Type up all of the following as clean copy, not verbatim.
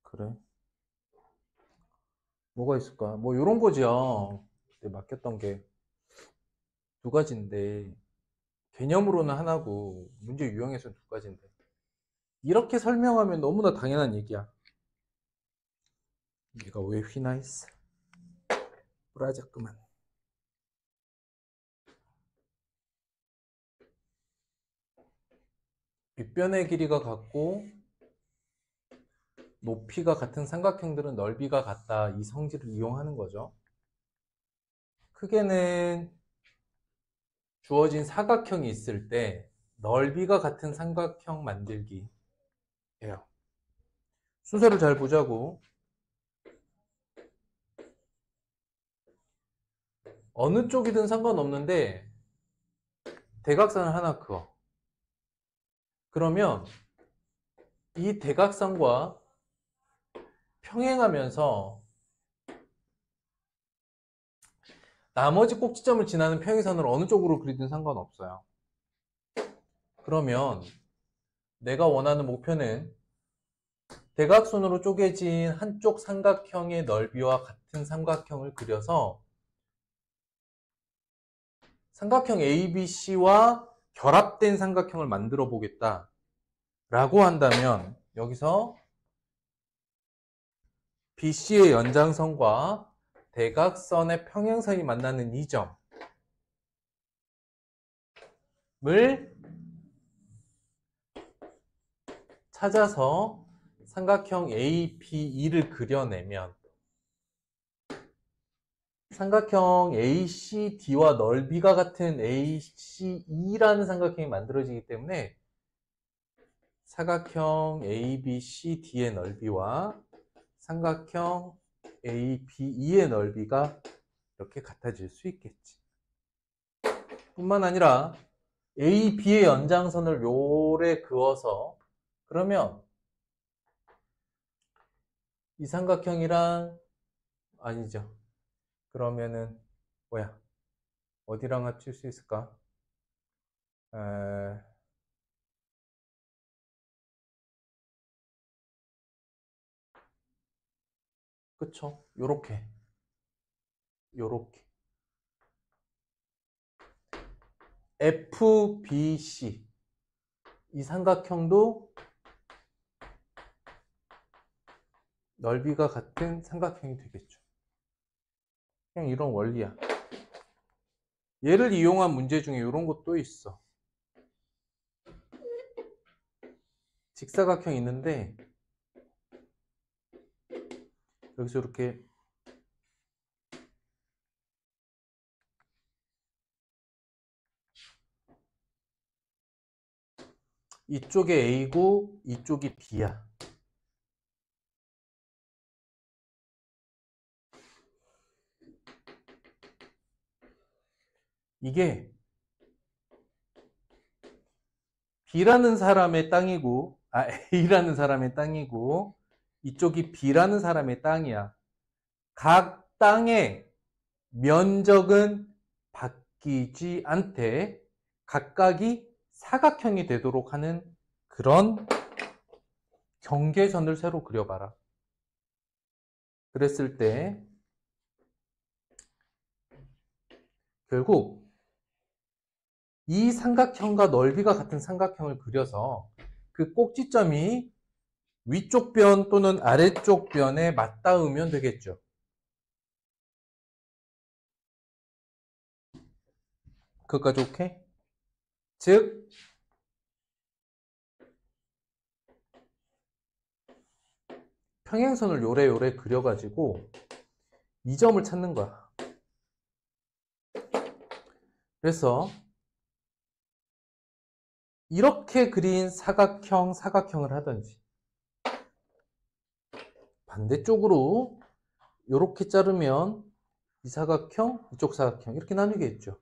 그래. 뭐가 있을까? 뭐 요런 거지요. 그때 맡겼던 게 두 가지인데 개념으로는 하나고 문제 유형에서는 두 가지인데 이렇게 설명하면 너무나 당연한 얘기야. 얘가 왜 휘나있어? 뿌라자꾸만. 윗변의 길이가 같고 높이가 같은 삼각형들은 넓이가 같다. 이 성질을 이용하는 거죠. 크게는 주어진 사각형이 있을 때 넓이가 같은 삼각형 만들기예요. 순서를 잘 보자고. 어느 쪽이든 상관없는데 대각선을 하나 그어. 그러면 이 대각선과 평행하면서 나머지 꼭지점을 지나는 평행선을 어느 쪽으로 그리든 상관없어요. 그러면 내가 원하는 목표는 대각선으로 쪼개진 한쪽 삼각형의 넓이와 같은 삼각형을 그려서 삼각형 ABC와 결합된 삼각형을 만들어 보겠다 라고 한다면 여기서 BC의 연장선과 대각선의 평행선이 만나는 이 점을 찾아서 삼각형 APE를 그려내면 삼각형 ACD와 넓이가 같은 ACE라는 삼각형이 만들어지기 때문에 사각형 ABCD의 넓이와 삼각형 ABE의 넓이가 이렇게 같아질 수 있겠지. 뿐만 아니라 AB의 연장선을 요래 그어서 그러면 이 삼각형이랑 아니죠. 그러면은 뭐야? 어디랑 합칠 수 있을까? 그쵸? 요렇게 FBC 이 삼각형도 넓이가 같은 삼각형이 되겠죠. 그냥 이런 원리야. 얘를 이용한 문제 중에 이런 것도 있어. 직사각형 있는데 여기서 이렇게 이쪽이 A고 이쪽이 B야. 이게 B라는 사람의 땅이고, A라는 사람의 땅이고, 이쪽이 B라는 사람의 땅이야. 각 땅의 면적은 바뀌지 않되 각각이 사각형이 되도록 하는 그런 경계선을 새로 그려봐라. 그랬을 때 결국 이 삼각형과 넓이가 같은 삼각형을 그려서 그 꼭지점이 위쪽 변 또는 아래쪽 변에 맞닿으면 되겠죠. 그것까지 오케이? 즉 평행선을 요래요래 그려가지고 이 점을 찾는 거야. 그래서 이렇게 그린 사각형을 하든지 반대쪽으로 이렇게 자르면 이 사각형, 이쪽 사각형 이렇게 나뉘겠죠.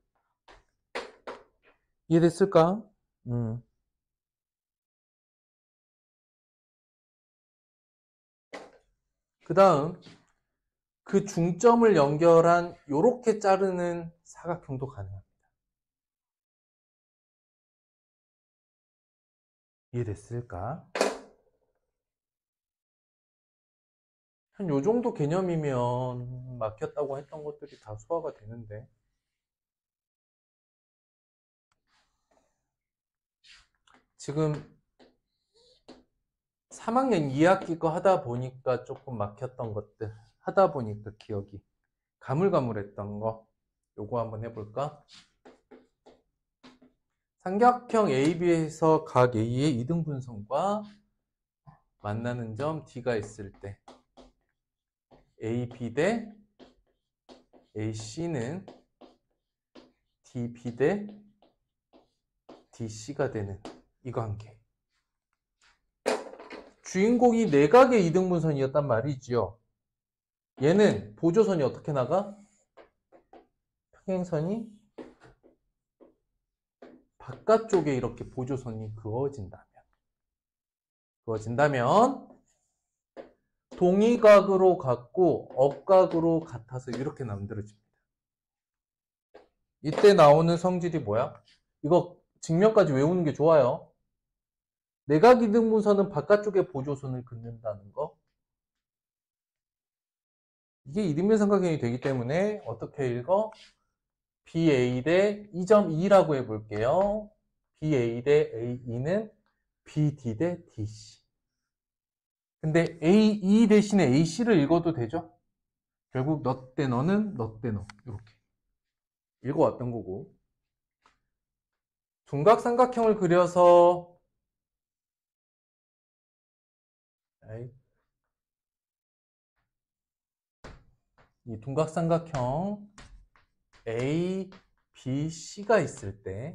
이해됐을까? 그 다음 그 중점을 연결한 이렇게 자르는 사각형도 가능합니다. 이해됐을까? 한 요 정도 개념이면 막혔다고 했던 것들이 다 소화가 되는데. 지금 3학년 2학기 거 하다 보니까 조금 막혔던 것들, 하다 보니까 기억이 가물가물했던 거, 요거 한번 해볼까? 삼각형 AB에서 각 A의 이등분선과 만나는 점 D가 있을 때 AB 대 AC는 DB 대 DC가 되는 이 관계. 주인공이 내각의 이등분선이었단 말이지요. 얘는 보조선이 어떻게 나가? 평행선이 바깥쪽에 이렇게 보조선이 그어진다면 동의각으로 같고 억각으로 같아서 이렇게 만들어집니다. 이때 나오는 성질이 뭐야? 이거 직면까지 외우는 게 좋아요. 내각 이등분선은 바깥쪽에 보조선을 긋는다는 거. 이게 이등변 삼각형이 되기 때문에 어떻게 읽어? BA 대 2.2라고 해볼게요. BA 대 AE는 BD 대 DC. 근데 AE 대신에 AC를 읽어도 되죠? 결국 너 대 너는 너 대 너 이렇게 읽어왔던 거고. 둔각삼각형을 그려서 이 둔각삼각형 A, B, C가 있을 때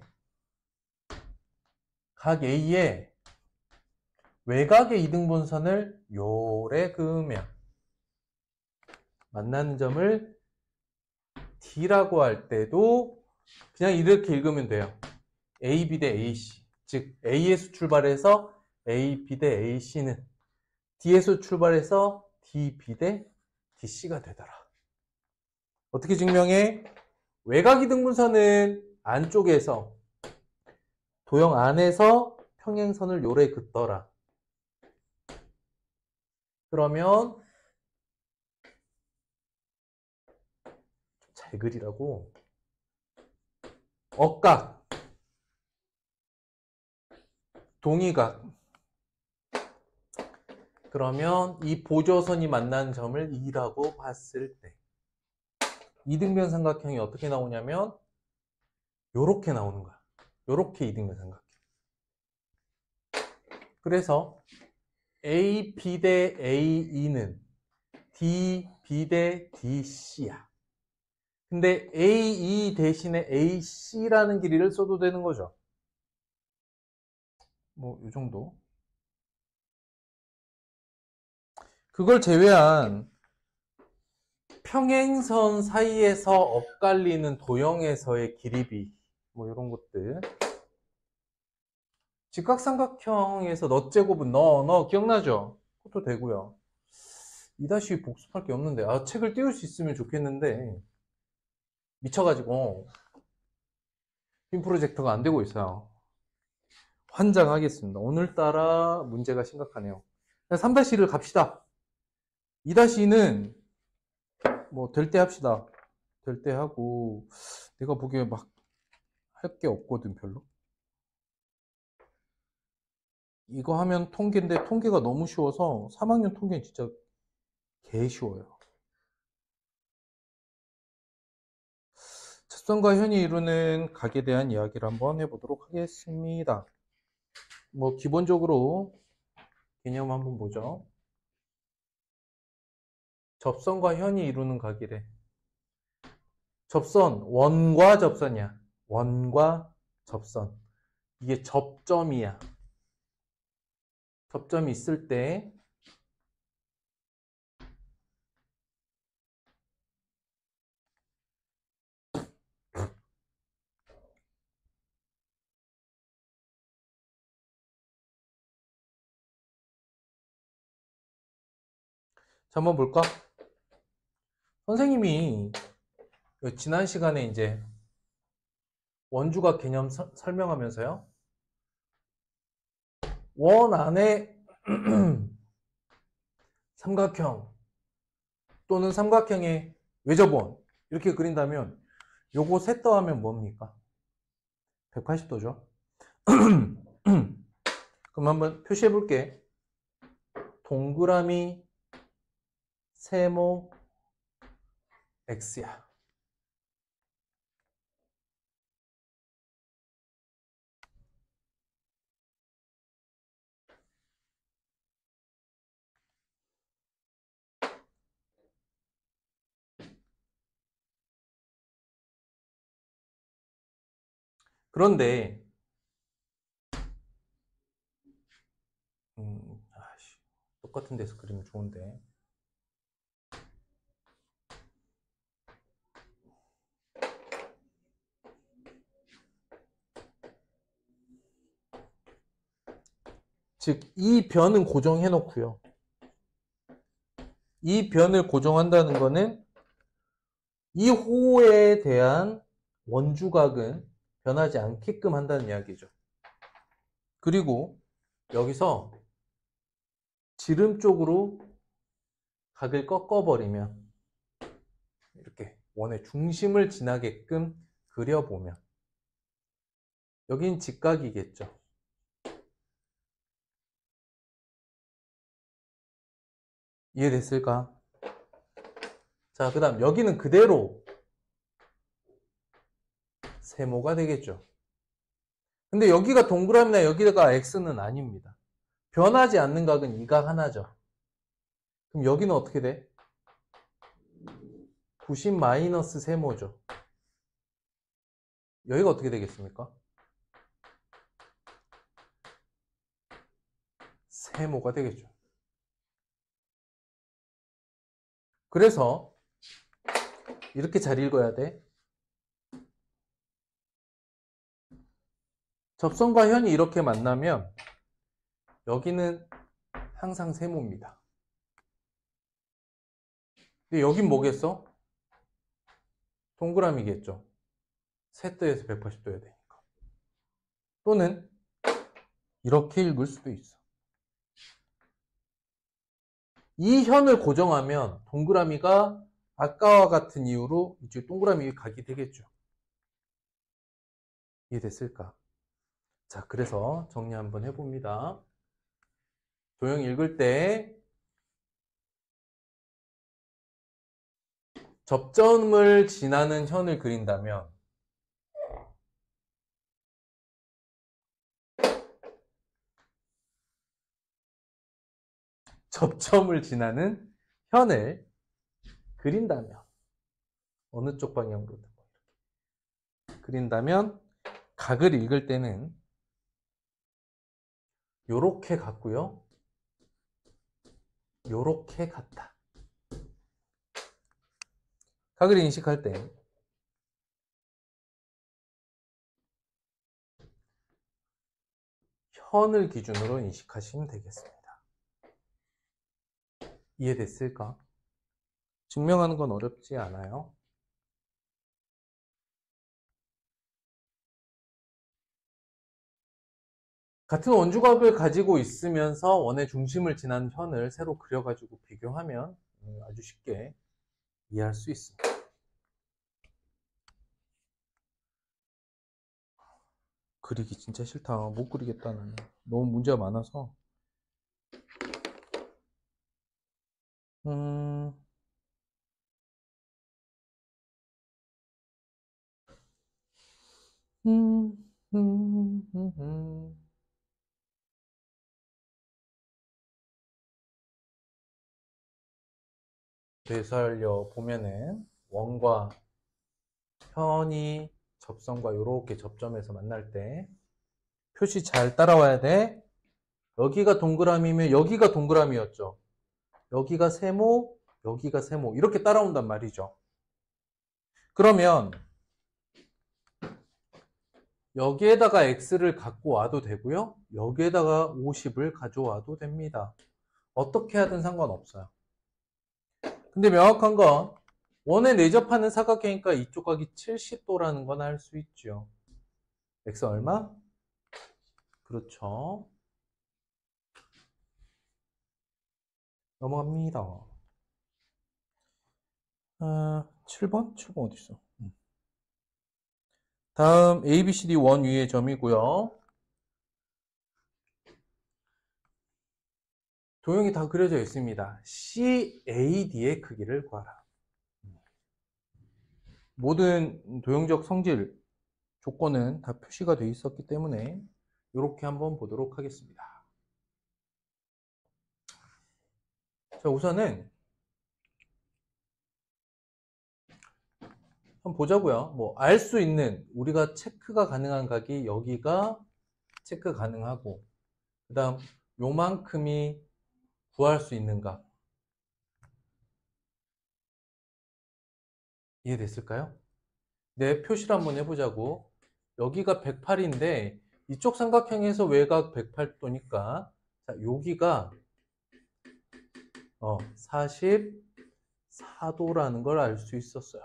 각 A에 외곽의 이등분선을 요래 그으면 만나는 점을 D라고 할 때도 그냥 이렇게 읽으면 돼요. AB 대 AC. 즉 A에서 출발해서 AB 대 AC는 D에서 출발해서 DB 대 DC가 되더라. 어떻게 증명해? 외곽 이등분선은 안쪽에서 도형 안에서 평행선을 요래 긋더라. 그러면 잘 그리라고. 억각, 동의각. 그러면 이 보조선이 만나는 점을 2라고 봤을 때 이등변 삼각형이 어떻게 나오냐면 요렇게 나오는 거야. 요렇게 이등변 삼각형. 그래서 AB 대 AE는 DB 대 DC야. 근데 AE 대신에 AC라는 길이를 써도 되는 거죠. 뭐 이 정도. 그걸 제외한 평행선 사이에서 엇갈리는 도형에서의 길이비 뭐 이런 것들. 직각삼각형에서 너 제곱은 너 기억나죠? 그것도 되고요. 2-2 복습할 게 없는데 책을 띄울 수 있으면 좋겠는데 미쳐가지고 빔 프로젝터가 안 되고 있어요. 환장하겠습니다. 오늘따라 문제가 심각하네요. 3-1을 갑시다. 2-2는 뭐 될 때 합시다. 될 때 하고 내가 보기에 막 할 게 없거든 별로. 이거 하면 통계인데 통계가 너무 쉬워서 3학년 통계는 진짜 개 쉬워요. 접선과 현이 이루는 각에 대한 이야기를 한번 해보도록 하겠습니다. 뭐 기본적으로 개념 한번 보죠. 접선과 현이 이루는 각이래. 접선, 원과 접선이야. 원과 접선. 이게 접점이야. 접점이 있을 때 자, 한번 볼까? 선생님이 지난 시간에 이제 원주각 개념 설명하면서요. 원 안에 삼각형 또는 삼각형의 외접원 이렇게 그린다면 요거 셋 더하면 뭡니까? 180도죠. 그럼 한번 표시해 볼게. 동그라미 세모 X야. 그런데 똑같은 데서 그리면 좋은데 즉 이 변은 고정해 놓고요. 이 변을 고정한다는 거는 이 호에 대한 원주각은 변하지 않게끔 한다는 이야기죠. 그리고 여기서 지름 쪽으로 각을 꺾어버리면 이렇게 원의 중심을 지나게끔 그려보면 여긴 직각이겠죠. 이해됐을까? 자, 그 다음 여기는 그대로 세모가 되겠죠. 근데 여기가 동그라미나 여기가 X는 아닙니다. 변하지 않는 각은 이 각 하나죠. 그럼 여기는 어떻게 돼? 90 마이너스 세모죠. 여기가 어떻게 되겠습니까? 세모가 되겠죠. 그래서 이렇게 잘 읽어야 돼. 접선과 현이 이렇게 만나면 여기는 항상 세모입니다. 근데 여긴 뭐겠어? 동그라미겠죠. 세트에서 180도여야 되니까. 또는 이렇게 읽을 수도 있어. 이 현을 고정하면 동그라미가 아까와 같은 이유로 이쪽 동그라미 각이 되겠죠. 이해됐을까? 자, 그래서 정리 한번 해봅니다. 조용히 읽을 때 접점을 지나는 현을 그린다면 접점을 지나는 현을 그린다면 어느 쪽 방향으로든 그린다면 각을 읽을 때는 요렇게 같고요. 요렇게 같다. 각을 인식할 때 현을 기준으로 인식하시면 되겠습니다. 이해됐을까? 증명하는 건 어렵지 않아요. 같은 원주각을 가지고 있으면서 원의 중심을 지난 현을 새로 그려가지고 비교하면 아주 쉽게 이해할 수 있습니다. 그리기 진짜 싫다. 못 그리겠다 나는. 너무 문제가 많아서. 음, 음, 음, 음. 되살려 보면은 원과 현이 접선과 이렇게 접점에서 만날 때 표시 잘 따라와야 돼. 여기가 동그라미면 여기가 동그라미였죠. 여기가 세모, 여기가 세모 이렇게 따라온단 말이죠. 그러면 여기에다가 x를 갖고 와도 되고요. 여기에다가 50을 가져와도 됩니다. 어떻게 하든 상관없어요. 근데 명확한 건 원에 내접하는 사각형이니까 이쪽 각이 70도라는 건 알 수 있죠. x 얼마? 그렇죠. 넘어갑니다. 7번? 7번 어디 있어? 다음 ABCD 원 위의 점이고요. 도형이 다 그려져 있습니다. CAD의 크기를 구하라. 모든 도형적 성질 조건은 다 표시가 되어 있었기 때문에 이렇게 한번 보도록 하겠습니다. 자, 우선은 한번 보자고요. 뭐 알 수 있는 우리가 체크가 가능한 각이 여기가 체크 가능하고, 그 다음 요만큼이 구할 수 있는 각. 이해됐을까요? 네, 표시를 한번 해보자고. 여기가 108인데 이쪽 삼각형에서 외곽 108도니까 자, 여기가 44도라는 걸 알 수 있었어요.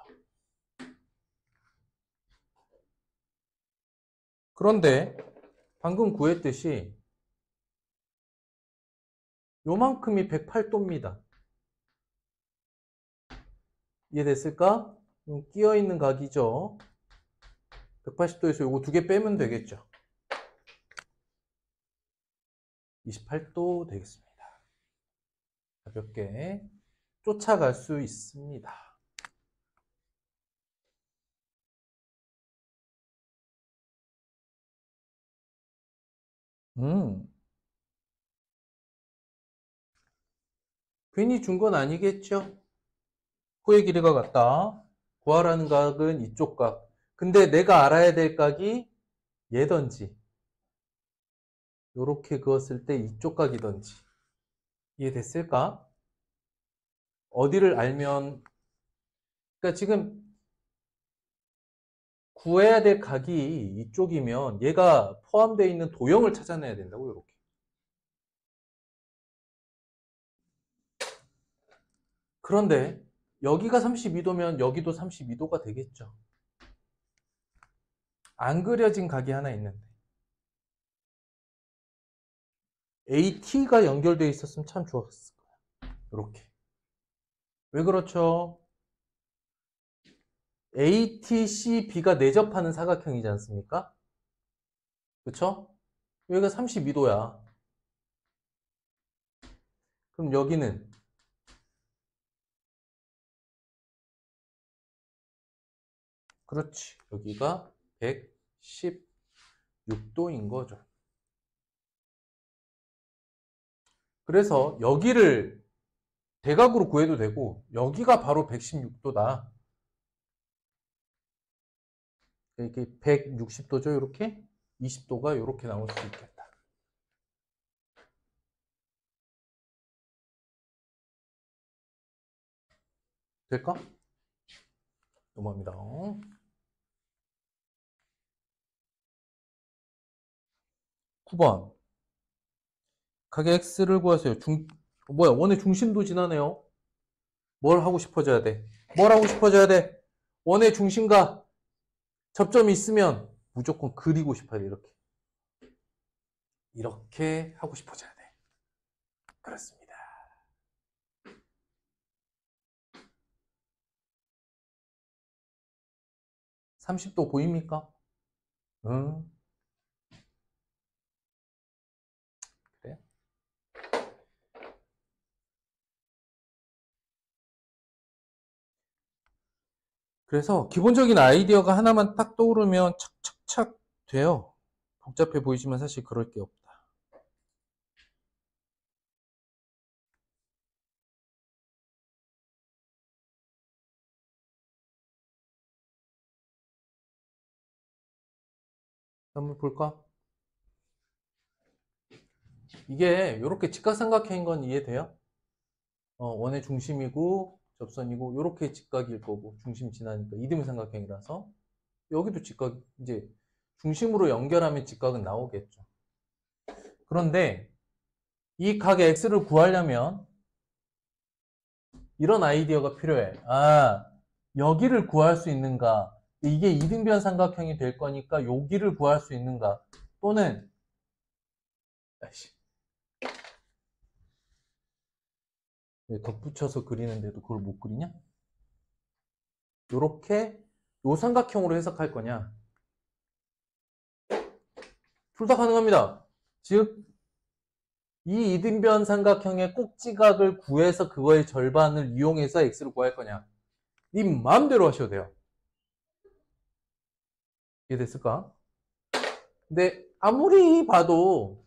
그런데 방금 구했듯이 요만큼이 108도입니다. 이해됐을까? 끼어있는 각이죠. 180도에서 요거 두 개 빼면 되겠죠. 28도 되겠습니다. 가볍게 쫓아갈 수 있습니다. 괜히 준 건 아니겠죠? 코의 길이가 같다. 구하라는 각은 이쪽 각. 근데 내가 알아야 될 각이 얘던지, 요렇게 그었을 때 이쪽 각이던지. 이해됐을까? 어디를 알면, 그러니까 지금 구해야 될 각이 이쪽이면 얘가 포함되어 있는 도형을 찾아내야 된다고, 요렇게. 그런데 여기가 32도면 여기도 32도가 되겠죠. 안 그려진 각이 하나 있는데 AT가 연결되어 있었으면 참 좋았을 거야. 이렇게. 왜 그렇죠? ATCB가 내접하는 사각형이지 않습니까? 그쵸? 여기가 32도야. 그럼 여기는 그렇지. 여기가 116도인 거죠. 그래서 여기를 대각으로 구해도 되고 여기가 바로 116도다. 이렇게 160도죠. 이렇게 20도가 이렇게 나올 수 있겠다. 될까? 넘어갑니다. 9번. 각의 x를 구하세요. 뭐야, 원의 중심도 지나네요. 뭘 하고 싶어져야 돼? 뭘 하고 싶어져야 돼? 원의 중심과 접점이 있으면 무조건 그리고 싶어야 돼, 이렇게. 이렇게 하고 싶어져야 돼. 그렇습니다. 30도 보입니까? 응. 그래. 그래서 기본적인 아이디어가 하나만 딱 떠오르면 착착착 돼요. 복잡해 보이지만 사실 그럴 게 없다. 한번 볼까? 이게 이렇게 직각삼각형인 건 이해돼요? 원의 중심이고 접선이고 이렇게 직각일 거고 중심 지나니까 이등삼각형이라서 여기도 직각, 이제 중심으로 연결하면 직각은 나오겠죠. 그런데 이 각의 x를 구하려면 이런 아이디어가 필요해. 아, 여기를 구할 수 있는가? 이게 이등변 삼각형이 될 거니까 여기를 구할 수 있는가? 또는 덧붙여서 그리는데도 그걸 못 그리냐? 요렇게 요 삼각형으로 해석할 거냐? 둘 다 가능합니다. 즉, 이 이등변 삼각형의 꼭지각을 구해서 그거의 절반을 이용해서 x를 구할 거냐? 네 마음대로 하셔도 돼요. 이해됐을까? 근데 아무리 봐도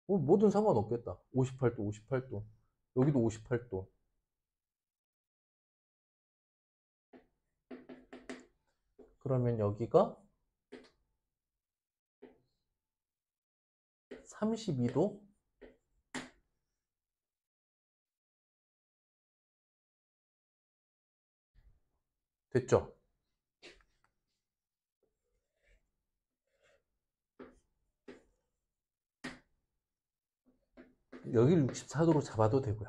뭐든 상관없겠다. 58도, 58도. 여기도 58도. 그러면 여기가 32도? 됐죠? 여기를 64도로 잡아도 되고요.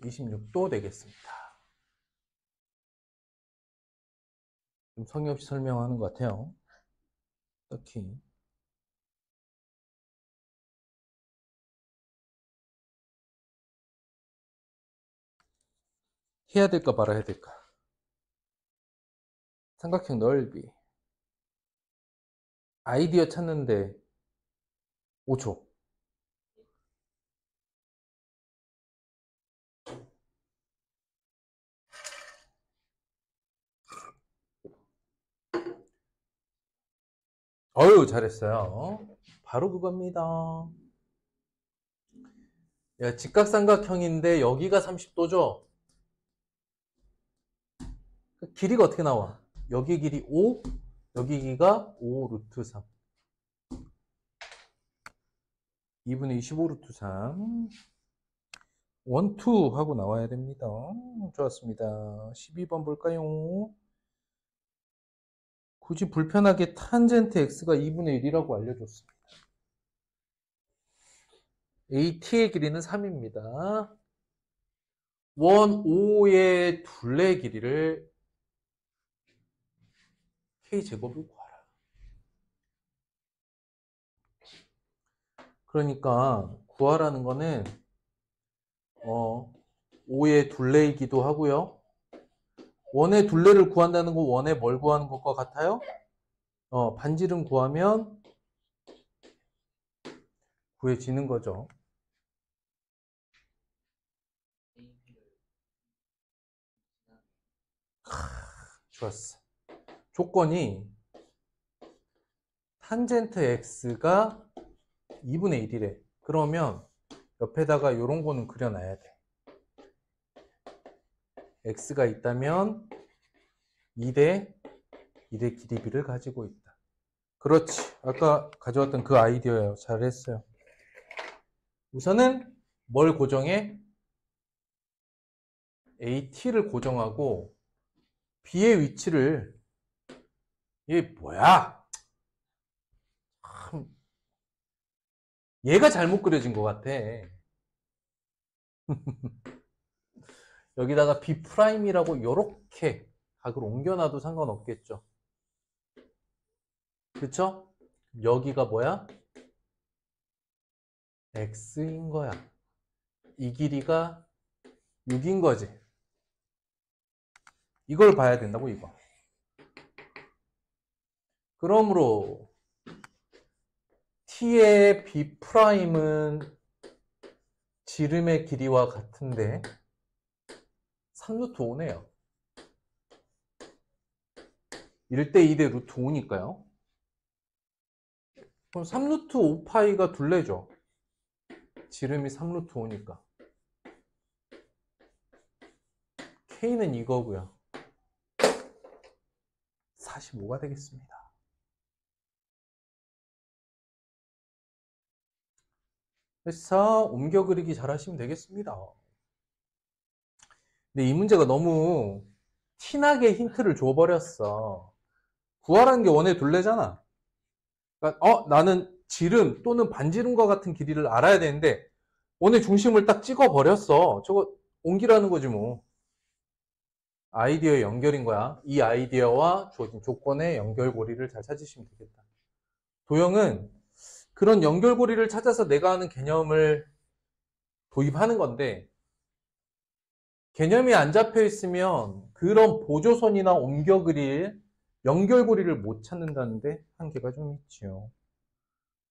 26도 되겠습니다. 좀 성의 없이 설명하는 것 같아요. 딱히. 해야 될까 말아야 될까? 삼각형 넓이. 아이디어 찾는데 5초. 어유 잘했어요. 바로 그겁니다. 야, 직각삼각형인데 여기가 30도죠? 길이가 어떻게 나와? 여기 길이 5, 여기 길이가 5 루트 3. 2분의 25 루트 3. 1, 2 하고 나와야 됩니다. 좋았습니다. 12번 볼까요? 굳이 불편하게 탄젠트 x가 2분의 1이라고 알려줬습니다. AT의 길이는 3입니다. 원 5의 둘레의 길이를 K제곱을 구하라. 그러니까 구하라는 거는 5의 둘레이기도 하고요. 원의 둘레를 구한다는 건 원의 뭘 구하는 것과 같아요? 반지름 구하면 구해지는 거죠. 좋았어. 조건이 탄젠트 x가 2분의 1이래. 그러면 옆에다가 이런 거는 그려놔야 돼. x가 있다면 2대 길이비를 가지고 있다. 그렇지. 아까 가져왔던 그 아이디어예요. 잘했어요. 우선은 뭘 고정해? AT를 고정하고 B의 위치를 얘 뭐야? 참, 얘가 잘못 그려진 것 같아. 여기다가 B'이라고 이렇게 각을 옮겨놔도 상관없겠죠. 그쵸? 여기가 뭐야? X인 거야. 이 길이가 6인 거지. 이걸 봐야 된다고, 이거. 그러므로 T의 B'은 지름의 길이와 같은데 3루트 5네요. 1대 2대 루트 5니까요. 그럼 3루트 5파이가 둘레죠. 지름이 3루트 5니까. K는 이거고요. 45가 되겠습니다. 그래서 옮겨 그리기 잘 하시면 되겠습니다. 근데 이 문제가 너무 티나게 힌트를 줘버렸어. 구하라는 게 원의 둘레잖아. 그러니까 나는 지름 또는 반지름과 같은 길이를 알아야 되는데 원의 중심을 딱 찍어버렸어. 저거 옮기라는 거지 뭐. 아이디어의 연결인 거야. 이 아이디어와 주어진 조건의 연결고리를 잘 찾으시면 되겠다. 도형은 그런 연결고리를 찾아서 내가 하는 개념을 도입하는 건데, 개념이 안 잡혀 있으면 그런 보조선이나 옮겨 그릴 연결고리를 못 찾는다는데 한계가 좀 있지요.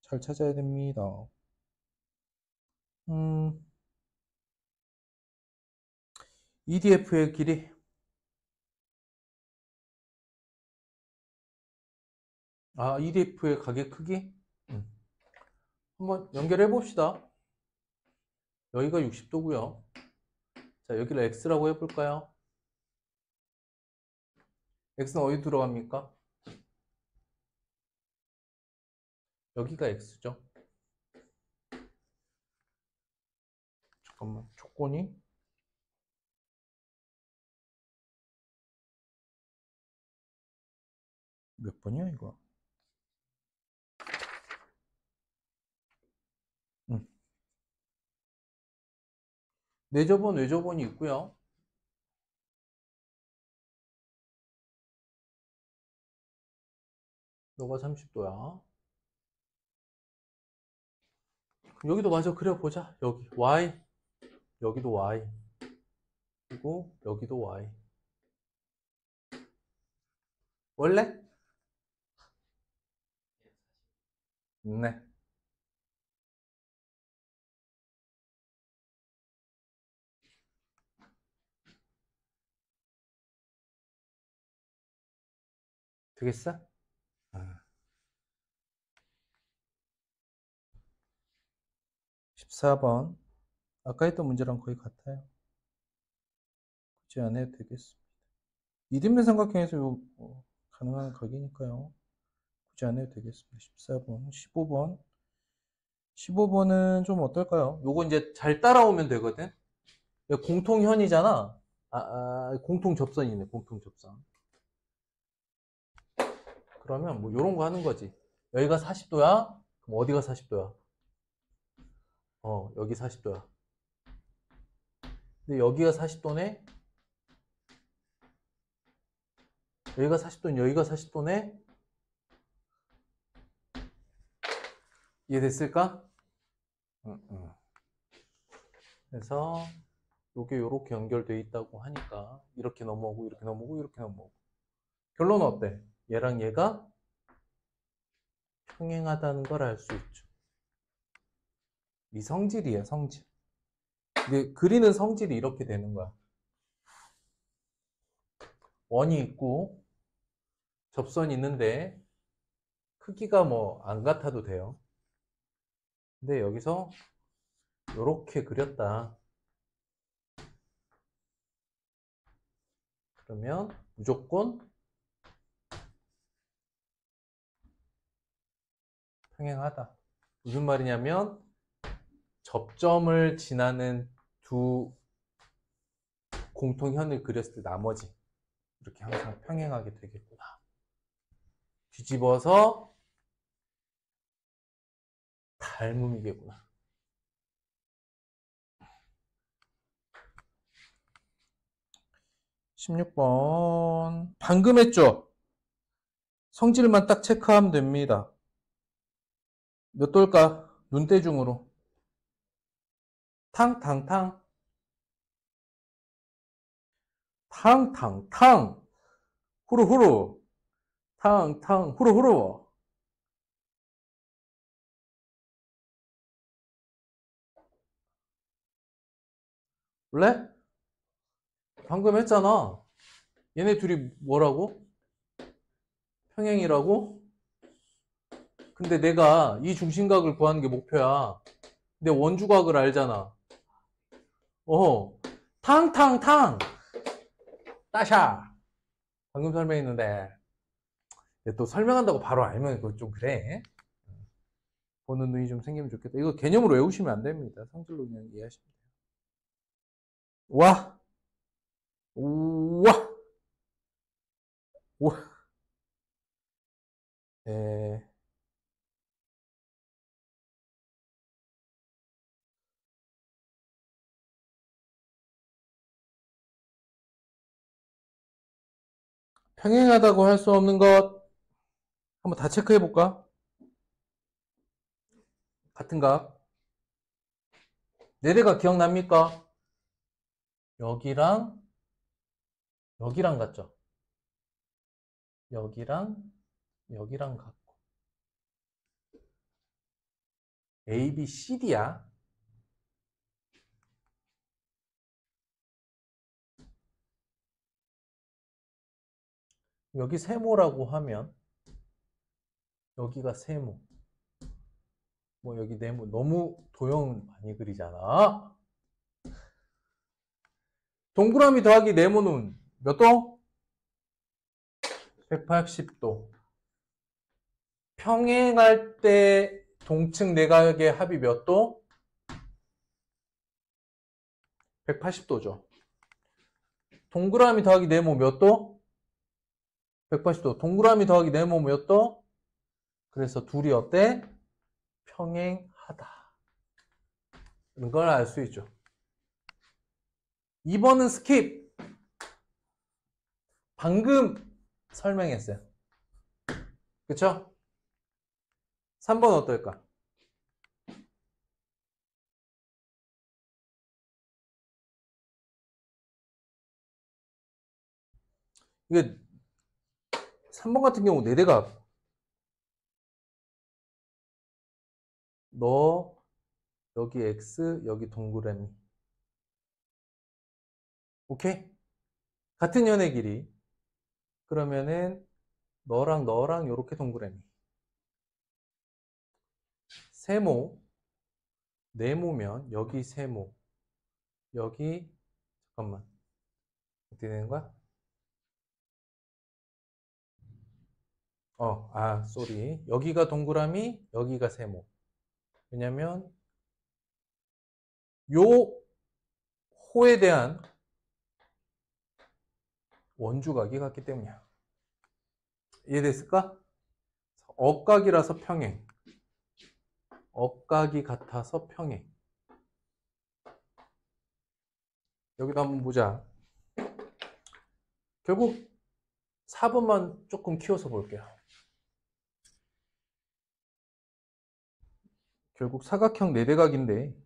잘 찾아야 됩니다. EDF의 길이. EDF의 가게 크기? 한번 연결해 봅시다. 여기가 60도고요. 자, 여기를 X라고 해볼까요? X는 어디 들어갑니까? 여기가 X죠. 잠깐만, 조건이 몇 번이야, 이거? 내저번, 외저번이 있고요. 너가 30도야. 여기도 마저 그려보자. 여기 Y, 여기도 Y, 그리고 여기도 Y. 원래? 네. 되겠어? 14번. 아까 했던 문제랑 거의 같아요. 굳이 안 해도 되겠습니다. 이등변 삼각형에서 가능한 각이니까요. 굳이 안 해도 되겠습니다. 14번, 15번. 15번은 좀 어떨까요? 요거 이제 잘 따라오면 되거든? 공통현이잖아. 공통접선이네, 공통접선. 그러면 뭐 요런 거 하는 거지. 여기가 40도야? 그럼 어디가 40도야? 여기 40도야. 근데 여기가 40도네? 여기가 40도는 여기가 40도네? 이해됐을까? 그래서 요게 요렇게 연결돼 있다고 하니까 이렇게 넘어오고 이렇게 넘어오고 이렇게 넘어오고. 결론은 어때? 얘랑 얘가 평행하다는 걸 알 수 있죠. 이 성질이야, 성질. 근데 그리는 성질이 이렇게 되는 거야. 원이 있고 접선이 있는데 크기가 뭐 안 같아도 돼요. 근데 여기서 이렇게 그렸다. 그러면 무조건 평행하다. 무슨 말이냐면 접점을 지나는 두 공통현을 그렸을 때 나머지 이렇게 항상 평행하게 되겠구나. 뒤집어서 닮음이겠구나. 16번. 방금 했죠? 성질만 딱 체크하면 됩니다. 몇 돌까? 눈대중으로. 탕탕탕. 탕탕탕. 후루후루. 탕탕. 후루후루. 원래? 방금 했잖아. 얘네 둘이 뭐라고? 평행이라고? 근데 내가 이 중심각을 구하는 게 목표야. 근데 원주각을 알잖아. 탕탕탕. 따샤. 방금 설명했는데 또 설명한다고 바로 알면 그거 좀 그래. 보는 눈이 좀 생기면 좋겠다. 이거 개념으로 외우시면 안 됩니다. 성질로 그냥 이해하시면 돼요. 와, 우와, 우와. 에, 평행하다고 할 수 없는 것 한번 다 체크해 볼까? 같은 각. 네대가 기억납니까? 여기랑 여기랑 같죠? 여기랑 여기랑 같고 A, B, C, D야. 여기 세모라고 하면 여기가 세모. 뭐 여기 네모. 너무 도형 많이 그리잖아. 동그라미 더하기 네모는 몇 도? 180도. 평행할 때 동측 내각의 합이 몇 도? 180도죠. 동그라미 더하기 네모 몇 도? 180도. 동그라미 더하기 네모 몇 도? 그래서 둘이 어때? 평행하다. 이런 걸 알 수 있죠. 2번은 스킵. 방금 설명했어요. 그쵸? 3번 어떨까? 이게 3번 같은 경우 4대각. 너 여기 X 여기 동그라미. 오케이? 같은 연의 길이. 그러면은 너랑 이렇게 동그라미. 세모, 네모면 여기 세모, 여기 잠깐만 어떻게 되는 거야? 쏘리. 여기가 동그라미, 여기가 세모. 왜냐면 요 호에 대한 원주각이 같기 때문이야. 이해됐을까? 억각이라서 평행. 억각이 같아서 평행. 여기도 한번 보자. 결국 4번만 조금 키워서 볼게요. 결국 사각형 4대각인데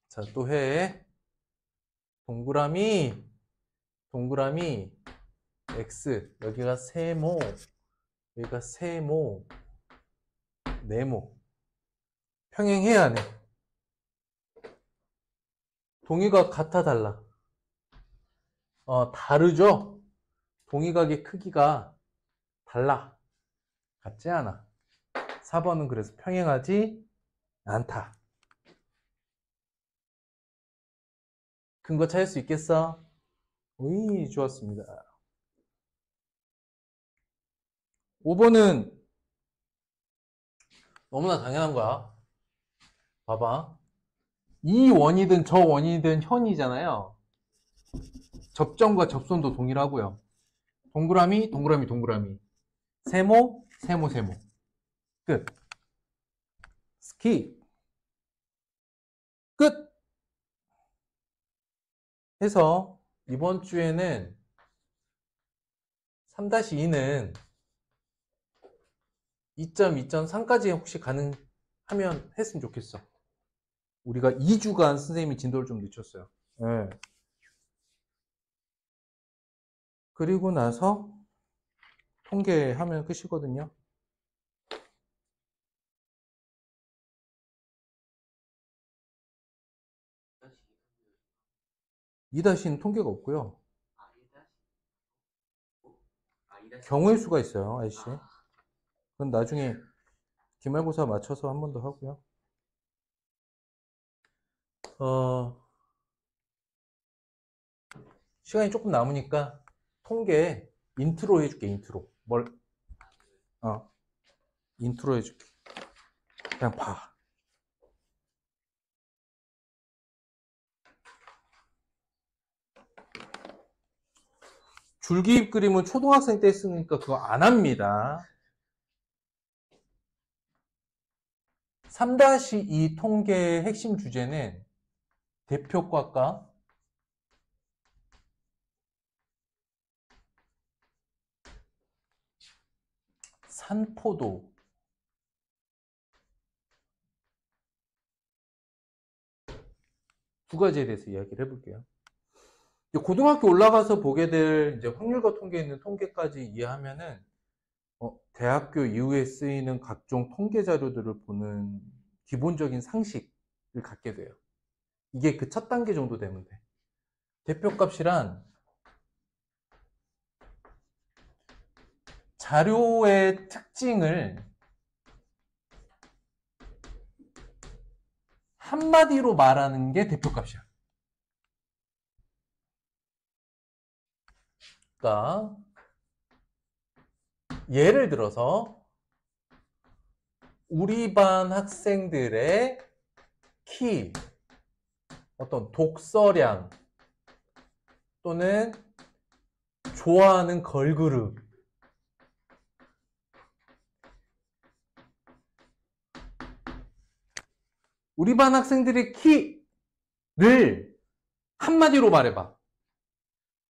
자, 또 해. 동그라미 X 여기가 세모 여기가 세모 네모 평행해야 하네. 동의각 같아 달라? 다르죠? 동의각의 크기가 달라. 같지 않아. 4번은 그래서 평행하지 않다. 근거 찾을 수 있겠어? 오이, 좋았습니다. 5번은 너무나 당연한 거야. 봐봐. 이 원이든 저 원이든 현이잖아요. 접점과 접선도 동일하고요. 동그라미. 세모. 끝. 스킵. 끝. 해서 이번 주에는 3-2는 2점, 2.3까지 혹시 가능하면 했으면 좋겠어. 우리가 2주간 선생님이 진도를 좀 늦췄어요. 네. 그리고 나서 통계하면 끝이거든요. 2-는 통계가 없고요. 경우의 수가 있어요, 아이씨. 그건 나중에 기말고사 맞춰서 한 번 더 하고요. 시간이 조금 남으니까 통계 인트로 해줄게, 인트로. 인트로 해줄게. 그냥 봐. 줄기입 그림은 초등학생 때 했으니까 그거 안 합니다. 3-2 통계의 핵심 주제는 대표과과 산포도, 두 가지에 대해서 이야기를 해볼게요. 고등학교 올라가서 보게 될 이제 확률과 통계에 있는 통계까지 이해하면은 대학교 이후에 쓰이는 각종 통계 자료들을 보는 기본적인 상식을 갖게 돼요. 이게 그 첫 단계 정도 되면 돼. 대표값이란 자료의 특징을 한마디로 말하는 게 대표값이야. 그러니까 예를 들어서 우리 반 학생들의 키, 어떤 독서량 또는 좋아하는 걸그룹, 우리 반 학생들의 키를 한마디로 말해봐.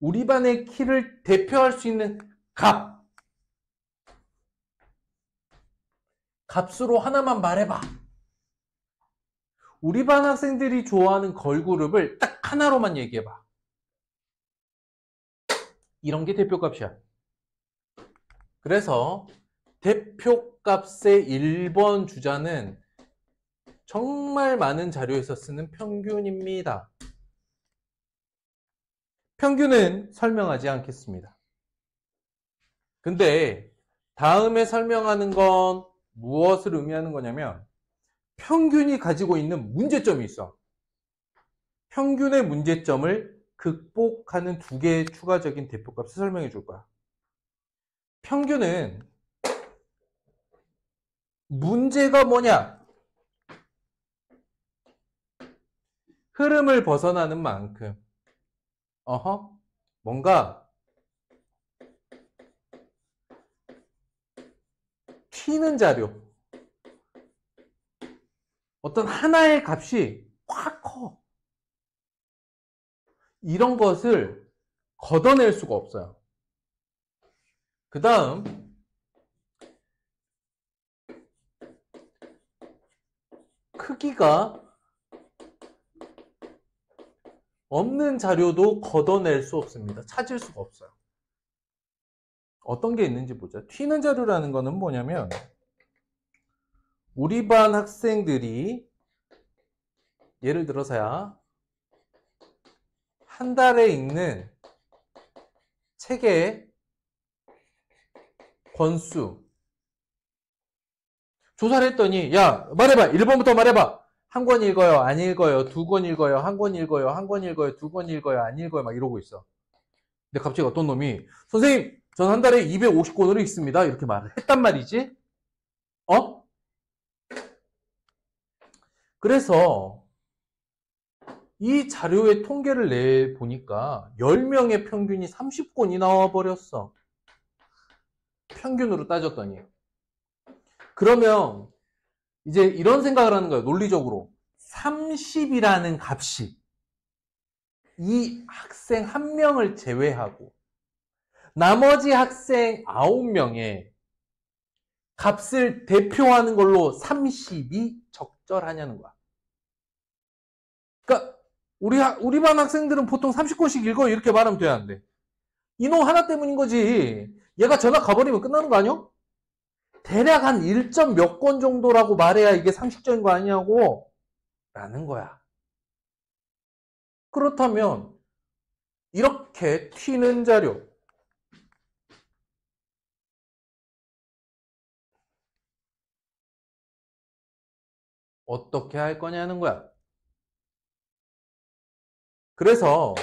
우리 반의 키를 대표할 수 있는 값으로 하나만 말해봐. 우리 반 학생들이 좋아하는 걸그룹을 딱 하나로만 얘기해봐. 이런 게 대표값이야. 그래서 대표값의 1번 주자는 정말 많은 자료에서 쓰는 평균입니다. 평균은 설명하지 않겠습니다. 근데 다음에 설명하는 건 무엇을 의미하는 거냐면 평균이 가지고 있는 문제점이 있어. 평균의 문제점을 극복하는 두 개의 추가적인 대표값을 설명해 줄 거야. 평균은 문제가 뭐냐? 흐름을 벗어나는 만큼 뭔가 튀는 자료, 어떤 하나의 값이 확 커. 이런 것을 걷어낼 수가 없어요. 그 다음 크기가 없는 자료도 걷어낼 수 없습니다. 찾을 수가 없어요. 어떤 게 있는지 보자. 튀는 자료라는 거는 뭐냐면 우리 반 학생들이 예를 들어서야 한 달에 읽는 책의 권수 조사를 했더니 야 말해봐 1번부터 말해봐. 한 권 읽어요 안 읽어요, 두 권 읽어요, 한 권 읽어요, 한 권 읽어요, 두 권 읽어요, 안 읽어요, 막 이러고 있어. 근데 갑자기 어떤 놈이 선생님 전 한 달에 250권으로 읽습니다 이렇게 말을 했단 말이지. 그래서 이 자료의 통계를 내보니까 10명의 평균이 30권이 나와버렸어. 평균으로 따졌더니. 그러면 이제 이런 생각을 하는 거예요. 논리적으로. 30이라는 값이 이 학생 한 명을 제외하고 나머지 학생 9명의 값을 대표하는 걸로 30이 적절하냐는 거야. 그러니까 우리 반 학생들은 보통 30권씩 읽어 이렇게 말하면 돼야 안 돼. 이놈 하나 때문인 거지. 얘가 전학 가버리면 끝나는 거 아니야? 대략 한 1점 몇 권 정도라고 말해야 이게 상식적인 거 아니냐고 라는 거야. 그렇다면 이렇게 튀는 자료 어떻게 할 거냐는 거야. 그래서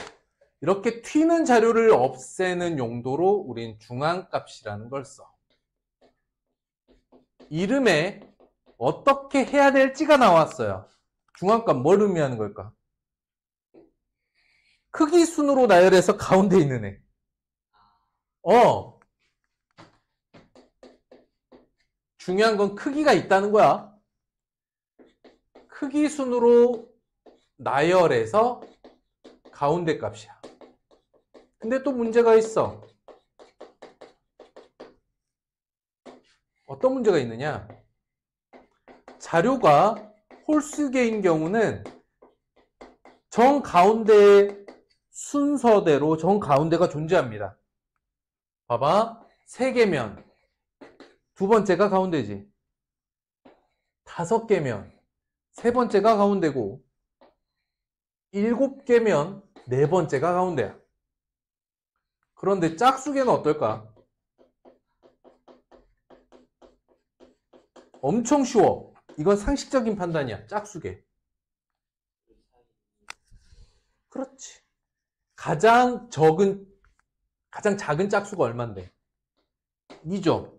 이렇게 튀는 자료를 없애는 용도로 우린 중앙값이라는 걸 써. 이름에 어떻게 해야 될지가 나왔어요. 중앙값 뭘 의미하는 걸까? 크기 순으로 나열해서 가운데 있는 애. 중요한 건 크기가 있다는 거야. 크기 순으로 나열해서 가운데 값이야. 근데 또 문제가 있어. 어떤 문제가 있느냐? 자료가 홀수개인 경우는 정 가운데 순서대로 정 가운데가 존재합니다. 봐봐. 3개면 두 번째가 가운데지. 5개면 세 번째가 가운데고 7개면 네 번째가 가운데야. 그런데 짝수개는 어떨까? 엄청 쉬워. 이건 상식적인 판단이야. 짝수개. 그렇지. 가장 작은 짝수가 얼만데? 2죠.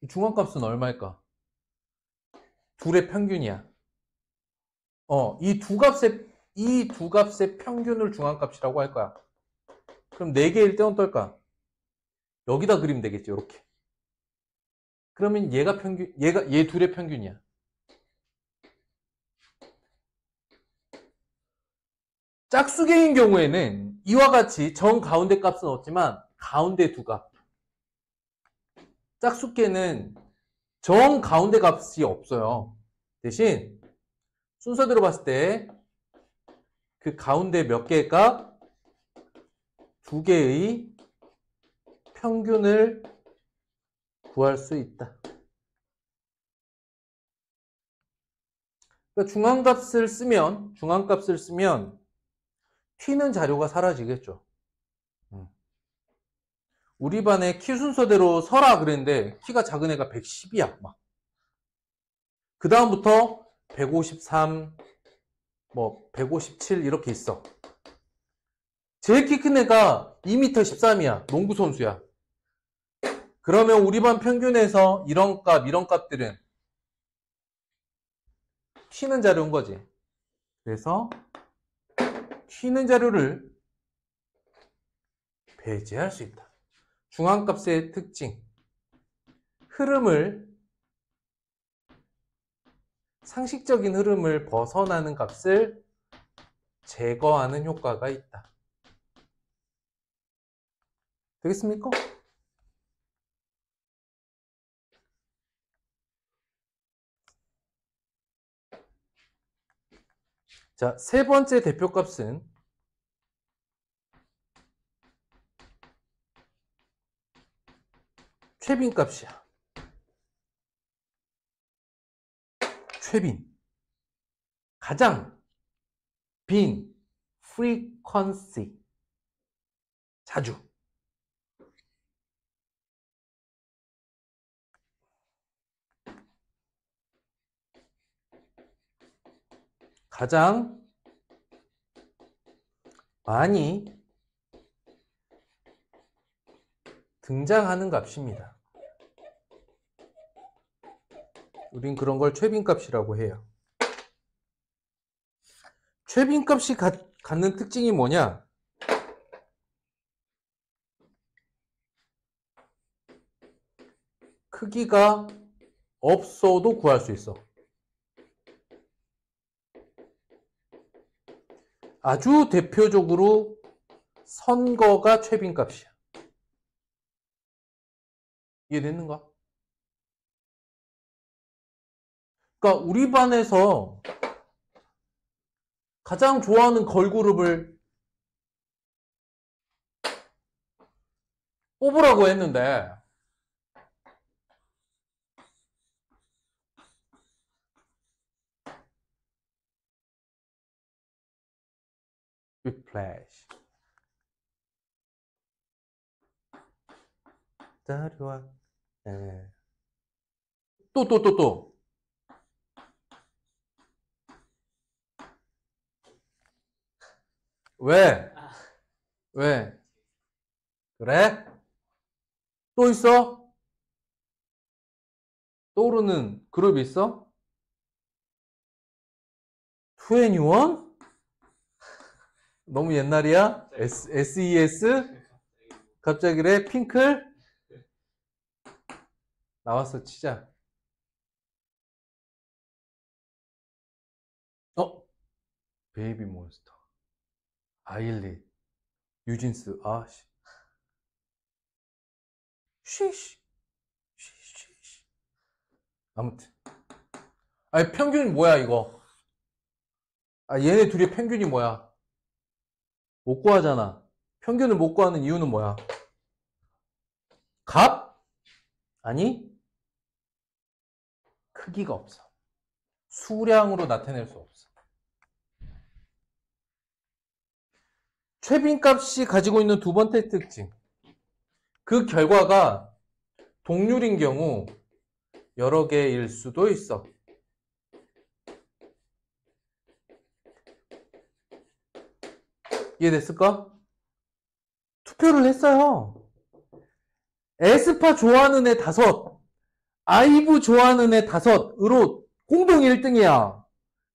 중앙값은 얼마일까? 둘의 평균이야. 이 두 값의 평균을 중앙값이라고 할 거야. 그럼 4개일 때 어떨까? 여기다 그리면 되겠지, 이렇게. 그러면 얘 둘의 평균이야. 짝수개인 경우에는 이와 같이 정 가운데 값은 없지만 가운데 두 값. 짝수개는 정 가운데 값이 없어요. 대신 순서대로 봤을 때 그 가운데 몇 개의 값? 2개의 평균을 구할 수 있다. 그러니까 중앙값을 쓰면 t는 자료가 사라지겠죠. 우리 반에 키 순서대로 서라 그랬는데 키가 작은 애가 110이야. 막. 그 다음부터 153, 157 이렇게 있어. 제일 키 큰 애가 2m 13이야. 농구 선수야. 그러면 우리 반 평균에서 이런 값들은 튀는 자료인 거지. 그래서 튀는 자료를 배제할 수 있다. 중앙값의 특징. 상식적인 흐름을 벗어나는 값을 제거하는 효과가 있다. 되겠습니까? 자, 세 번째 대표값은 최빈값이야. 최빈. 가장 빈 frequency. 자주. 가장 많이 등장하는 값입니다. 우린 그런 걸 최빈값이라고 해요. 최빈값이 갖는 특징이 뭐냐? 크기가 없어도 구할 수 있어. 아주 대표적으로 선거가 최빈값이야. 이해됐는가? 그러니까 우리 반에서 가장 좋아하는 걸그룹을 뽑으라고 했는데 Whiplash. 따르와. 또. 왜? 왜? 그래? 또 있어? 떠오르는 그룹 있어? 21? 너무 옛날이야? SES? 갑자기래? 핑클? 나왔어, 치자. 베이비 몬스터. 아일리. 뉴진스. 아씨. 쉬쉬. 아무튼. 아니, 평균이 뭐야, 이거? 아, 얘네 둘의 평균이 뭐야? 못 구하잖아. 평균을 못 구하는 이유는 뭐야? 값? 아니, 크기가 없어. 수량으로 나타낼 수 없어. 최빈값이 가지고 있는 두 번째 특징. 그 결과가 동률인 경우 여러 개일 수도 있어. 이해됐을까? 투표를 했어요. 에스파 좋아하는 애 5, 아이브 좋아하는 애 5으로 공동 1등이야.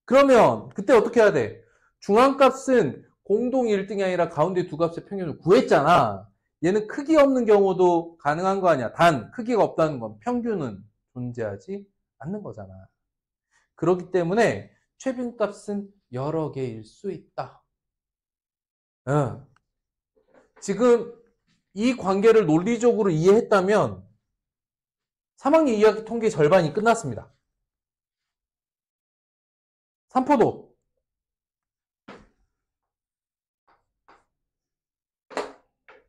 그러면 그때 어떻게 해야 돼? 중앙값은 공동 1등이 아니라 가운데 두 값의 평균을 구했잖아. 얘는 크기 없는 경우도 가능한 거 아니야. 단 크기가 없다는 건 평균은 존재하지 않는 거잖아. 그렇기 때문에 최빈값은 여러 개일 수 있다. 지금 이 관계를 논리적으로 이해했다면 3학년 2학기 통계 절반이 끝났습니다. 삼포도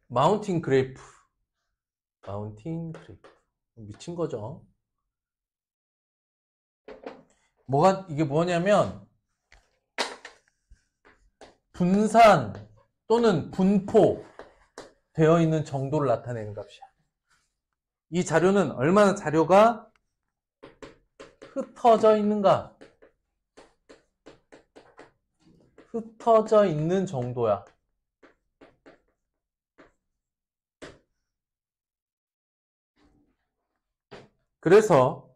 마운틴 그래프. 마운틴 그래프. 미친 거죠. 이게 뭐냐면 분산 또는 분포 되어 있는 정도를 나타내는 값이야. 이 자료는 얼마나 자료가 흩어져 있는가? 흩어져 있는 정도야. 그래서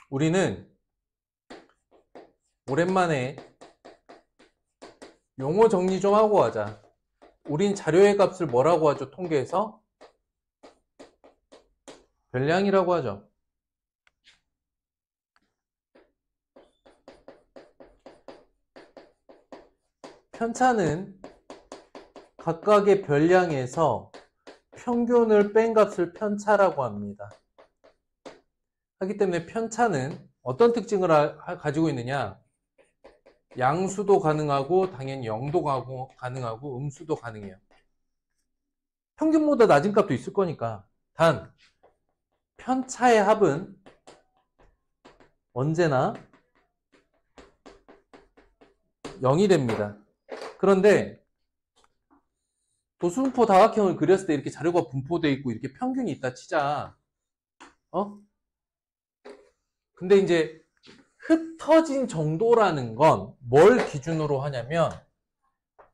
우리는 오랜만에 용어 정리 좀 하고 가자. 우린 자료의 값을 뭐라고 하죠? 통계에서? 별량이라고 하죠. 편차는 각각의 별량에서 평균을 뺀 값을 편차라고 합니다. 하기 때문에 편차는 어떤 특징을 가지고 있느냐? 양수도 가능하고 당연히 영도 가능하고 음수도 가능해요. 평균보다 낮은 값도 있을 거니까. 단 편차의 합은 언제나 0이 됩니다. 그런데 도수분포 다각형을 그렸을 때 이렇게 자료가 분포되어 있고 이렇게 평균이 있다 치자. 근데 이제 흩어진 정도라는 건 뭘 기준으로 하냐면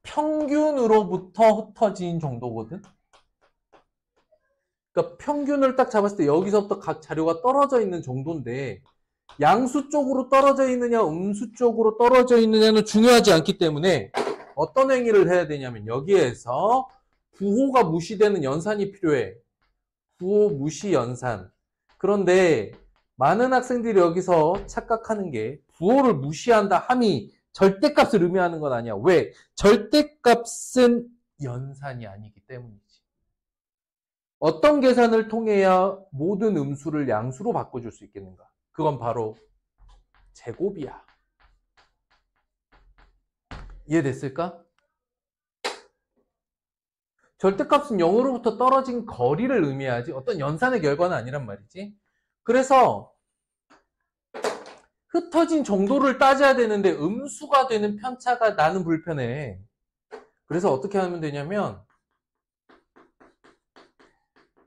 평균으로부터 흩어진 정도거든. 그러니까 평균을 딱 잡았을 때 여기서부터 각 자료가 떨어져 있는 정도인데 양수 쪽으로 떨어져 있느냐 음수 쪽으로 떨어져 있느냐는 중요하지 않기 때문에 어떤 행위를 해야 되냐면 여기에서 부호가 무시되는 연산이 필요해. 부호 무시 연산. 그런데 많은 학생들이 여기서 착각하는 게 부호를 무시한다 함이 절대값을 의미하는 건 아니야. 왜? 절대값은 연산이 아니기 때문이지. 어떤 계산을 통해야 모든 음수를 양수로 바꿔줄 수 있겠는가? 그건 바로 제곱이야. 이해됐을까? 절대값은 0으로부터 떨어진 거리를 의미하지 어떤 연산의 결과는 아니란 말이지. 그래서 흩어진 정도를 따져야 되는데 음수가 되는 편차가 나는 불편해. 그래서 어떻게 하면 되냐면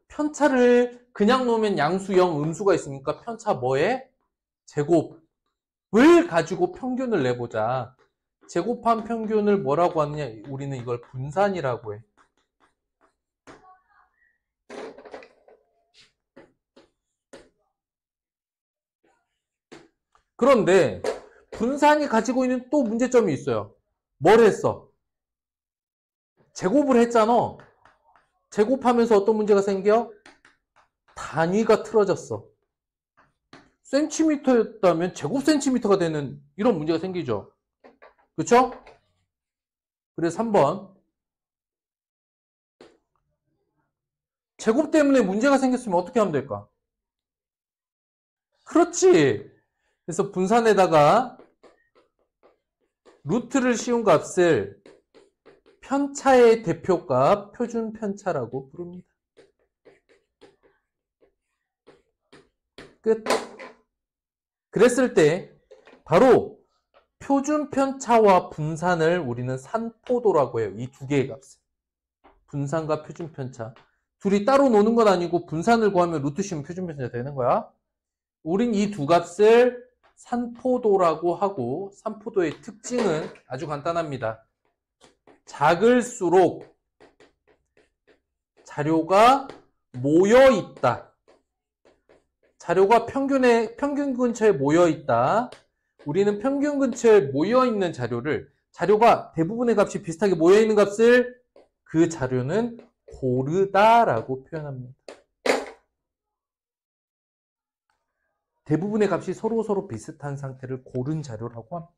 편차를 그냥 놓으면 양수 0 음수가 있으니까 편차 뭐에? 제곱을 가지고 평균을 내보자. 제곱한 평균을 뭐라고 하느냐? 우리는 이걸 분산이라고 해. 그런데 분산이 가지고 있는 또 문제점이 있어요. 뭘 했어? 제곱을 했잖아. 제곱하면서 어떤 문제가 생겨? 단위가 틀어졌어. 센티미터였다면 제곱 센티미터가 되는 이런 문제가 생기죠. 그렇죠? 그래서 3번. 제곱 때문에 문제가 생겼으면 어떻게 하면 될까? 그렇지. 그래서 분산에다가 루트를 씌운 값을 편차의 대표값, 표준 편차라고 부릅니다. 끝. 그랬을 때 바로 표준 편차와 분산을 우리는 산포도라고 해요. 이 두 개의 값을. 분산과 표준 편차. 둘이 따로 노는 건 아니고 분산을 구하면 루트 씌우면 표준 편차 되는 거야. 우린 이 두 값을 산포도라고 하고, 산포도의 특징은 아주 간단합니다. 작을수록 자료가 모여 있다. 자료가 평균 근처에 모여 있다. 우리는 평균 근처에 모여 있는 자료가 대부분의 값이 비슷하게 모여 있는 값을 그 자료는 고르다라고 표현합니다. 대부분의 값이 서로 비슷한 상태를 고른 자료라고 합니다.